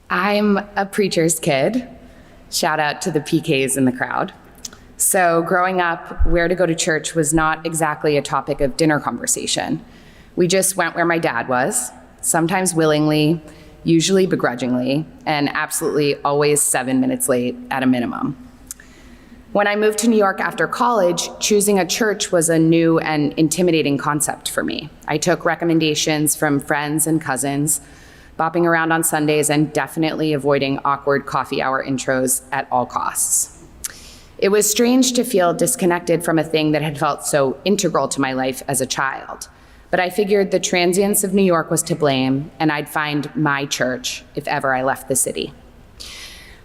I'm a preacher's kid. Shout out to the PKs in the crowd. So growing up, where to go to church was not exactly a topic of dinner conversation. We just went where my dad was, sometimes willingly, usually begrudgingly, and absolutely always 7 minutes late at a minimum. When I moved to New York after college, choosing a church was a new and intimidating concept for me. I took recommendations from friends and cousins, bopping around on Sundays and definitely avoiding awkward coffee hour intros at all costs. It was strange to feel disconnected from a thing that had felt so integral to my life as a child. But I figured the transience of New York was to blame, and I'd find my church if ever I left the city.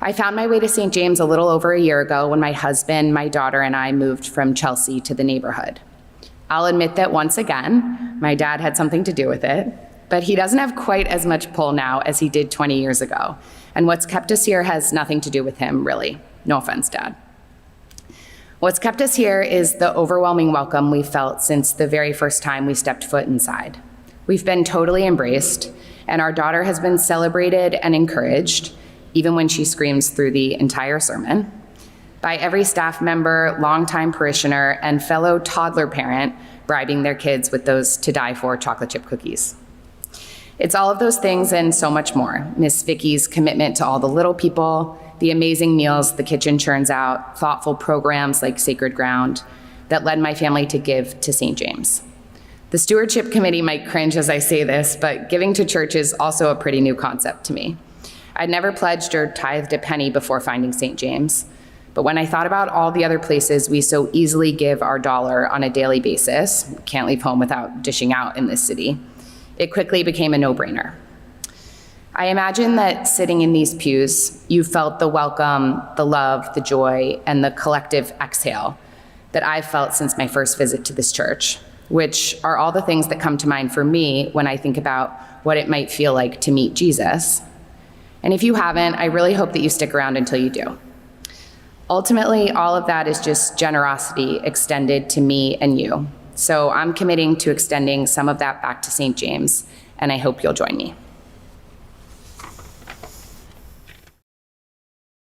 I found my way to St. James a little over a year ago when my husband, my daughter, and I moved from Chelsea to the neighborhood. I'll admit that once again, my dad had something to do with it, but he doesn't have quite as much pull now as he did 20 years ago. And what's kept us here has nothing to do with him, really. No offense, Dad. What's kept us here is the overwhelming welcome we felt since the very first time we stepped foot inside. We've been totally embraced, and our daughter has been celebrated and encouraged, even when she screams through the entire sermon, by every staff member, longtime parishioner, and fellow toddler parent bribing their kids with those to-die-for chocolate chip cookies. It's all of those things and so much more. Miss Vicky's commitment to all the little people, the amazing meals the kitchen churns out, thoughtful programs like Sacred Ground that led my family to give to St. James. The Stewardship Committee might cringe as I say this, but giving to church is also a pretty new concept to me. I'd never pledged or tithed a penny before finding St. James, but when I thought about all the other places we so easily give our dollar on a daily basis, can't leave home without dishing out in this city, it quickly became a no-brainer. I imagine that sitting in these pews, you felt the welcome, the love, the joy, and the collective exhale that I've felt since my first visit to this church, which are all the things that come to mind for me when I think about what it might feel like to meet Jesus. And if you haven't, I really hope that you stick around until you do. Ultimately, all of that is just generosity extended to me and you. So I'm committing to extending some of that back to St. James, and I hope you'll join me.